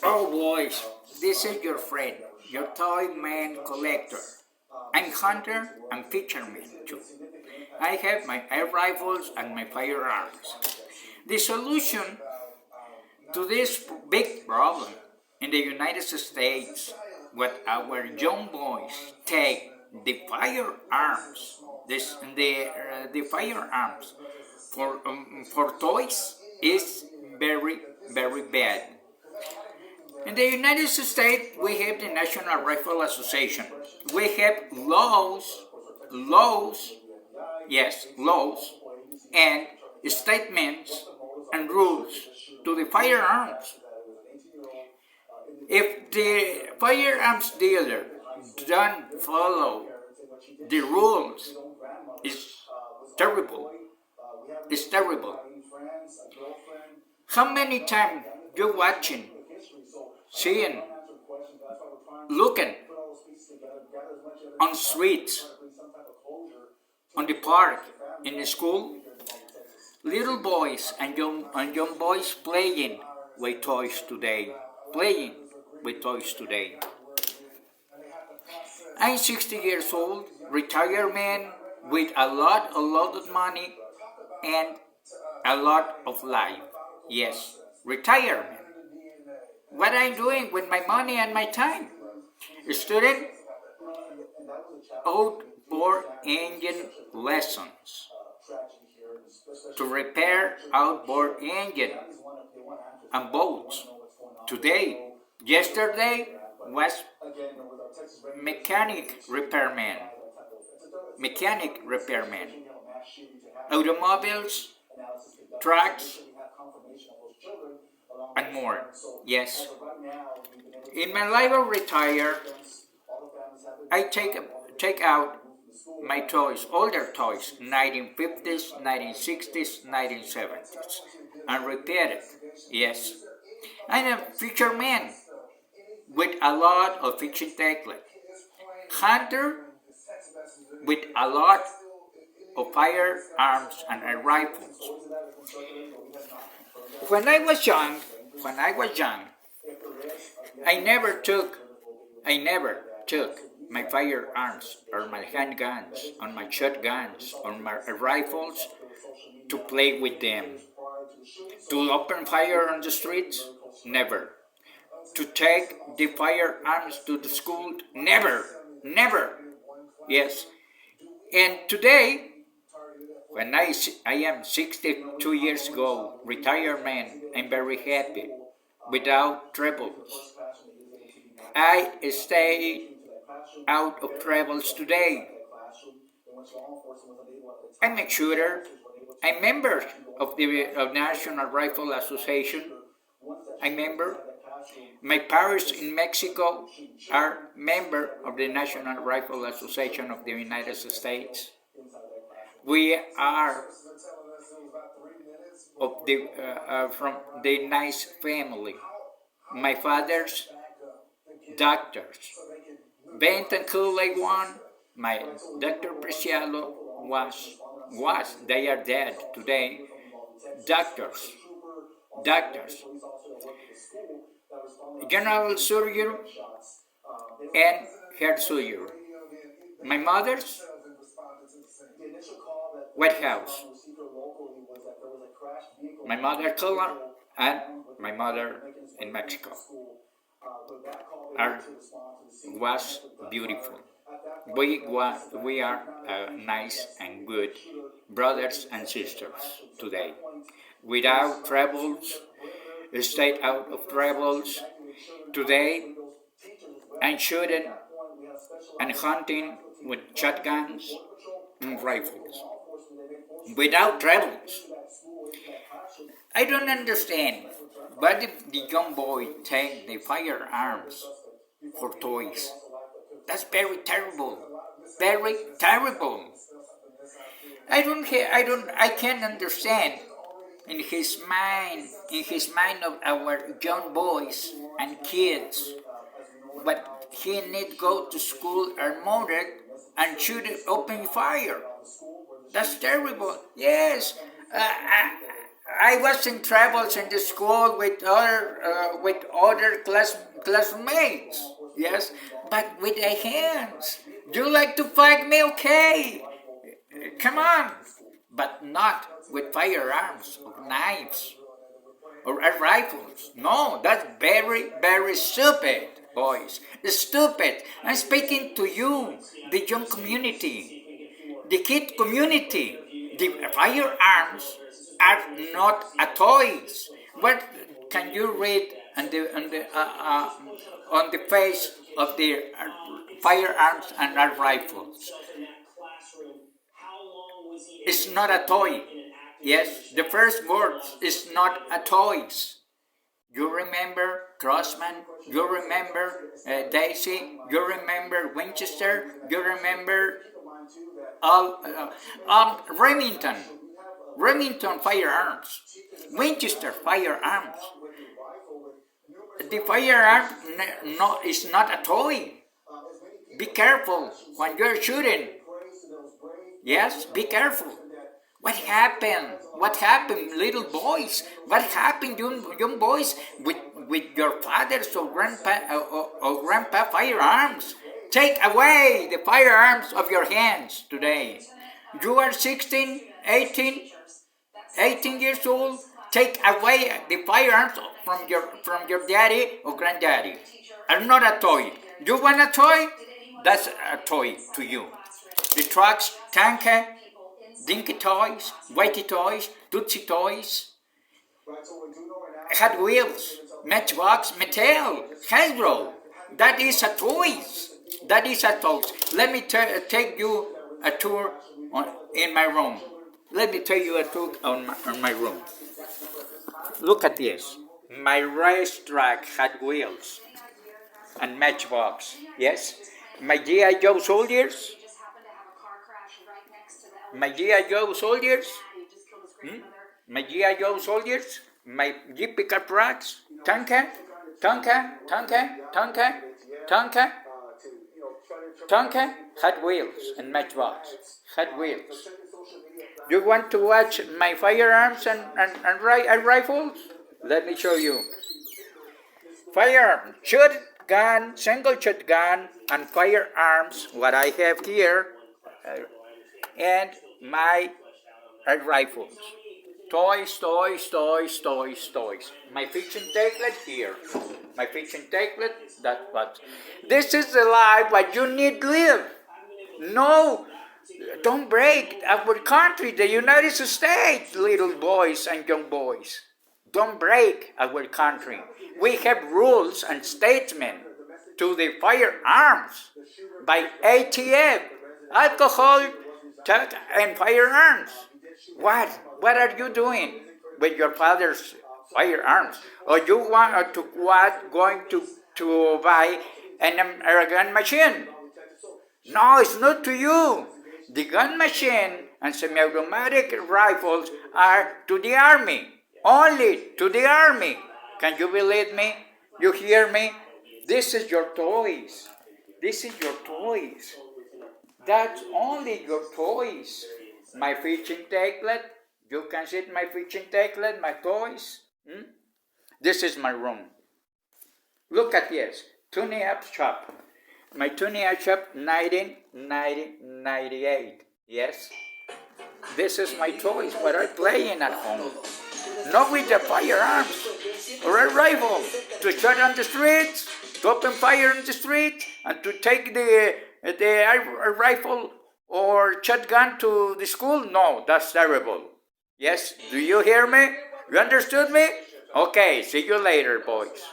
Oh boys, this is your friend, your toy man collector. I'm hunter and fisherman too. I have my air rifles and my firearms. The solution to this big problem in the United States, what our young boys take the firearms, the firearms for toys is very bad. In the United States, we have the National Rifle Association. We have laws, yes, laws, and statements and rules to the firearms. If the firearms dealer don't follow the rules, it's terrible. It's terrible. How many times you watching, seeing, looking on streets, on the park, in the school, little boys and young boys playing with toys today. I'm 60 years old, retired man with a lot of money and a lot of life. Yes, retirement. What I'm doing with my money and my time? Student outboard engine lessons to repair outboard engine and boats. Today, yesterday was mechanic repairman. Automobiles, trucks, and more. Yes. In my life of retire, I take out my toys, older toys, 1950s, 1960s, 1970s, and repair it. Yes. I'm a fisherman with a lot of fishing technique. Hunter with a lot of firearms and rifles. When I was young, I never took my firearms or my handguns or my shotguns or my rifles to play with them. To open fire on the streets? Never. To take the firearms to the school? Never. Yes. And today, when I am 62 years old, retired man, I'm very happy, without troubles. I stay out of troubles today. I'm a shooter. I'm member of the National Rifle Association. I'm member. My parents in Mexico are member of the National Rifle Association of the United States. We are from the nice family. My father's doctors. Benton Cooley one. My Dr. Preciado was. They are dead today. Doctors. General surgery and hair surgery. My mother's White House. My mother color and my mother in Mexico was beautiful. We are nice and good brothers and sisters today. Without troubles, stayed out of troubles. Today, I'm shooting and hunting with shotguns and rifles. Without troubles. I don't understand why the young boy take the firearms for toys. That's very terrible. Very terrible. I can't understand in his mind of our young boys and kids, but he need go to school armored and shoot open fire. That's terrible. Yes, I was in travels in the school with other classmates. Yes, but with the hands. You like to fight me? Okay, come on, but not with firearms or knives or rifles. No, that's very, very stupid, boys. It's stupid. I'm speaking to you, the young community, the kid community. The firearms are not a toys. What can you read on the face of the firearms and rifles? It's not a toy. Yes, the first word is not a toys. You remember Crossman? You remember Daisy? You remember Winchester? You remember all Remington? Remington firearms, Winchester firearms. The firearm no, is not a toy. Be careful when you're shooting. Yes, be careful. What happened? What happened, little boys? What happened, young boys, with your fathers or grandpa firearms? Take away the firearms of your hands today. You are 16, 18 years old. Take away the firearms from your daddy or granddaddy. Are not a toy. You want a toy? That's a toy to you. The trucks, tanker, Dinky toys, Whitey toys, Tootsie toys, Hot Wheels, Matchbox, Mattel, Hasbro. That is a toys. That is a toys. Let me take you a tour in my room. Let me take you a tour on my room. Look at this. My racetrack Hot Wheels and Matchbox. Yes. My G.I. Joe soldiers. My G.I. Joe soldiers. My G.I. Joe soldiers. My Jeep pickup trucks. Tonka. Hot Wheels and Matchbox. Hot Wheels. You want to watch my firearms and rifles? Let me show you. Firearm, shotgun, single shotgun, and firearms. What I have here, and my rifles. Toys. My fishing tablet here. My fishing tablet. That's what. This is the life what you need to live. No. Don't break our country, the United States, little boys and young boys. Don't break our country. We have rules and statements to the firearms by ATF, alcohol, and firearms. What are you doing with your father's firearms? Or you want to going to buy a gun machine? No, it's not to you. The gun machine and semi-automatic rifles are to the army. Only to the army. Can you believe me? You hear me? This is your toys. This is your toys. That's only your toys. My fishing tablet. You can see my fishing tablet, my toys. This is my room. Look at this. Tune-up shop. My tune-up shop, 1998. Yes. This is my toys, what I'm playing at home. Not with the firearms or a rifle to shoot on the streets, to open fire in the street, and to take the rifle or shotgun to the school. No, that's terrible. Yes, do you hear me? You understood me? Okay, see you later, boys.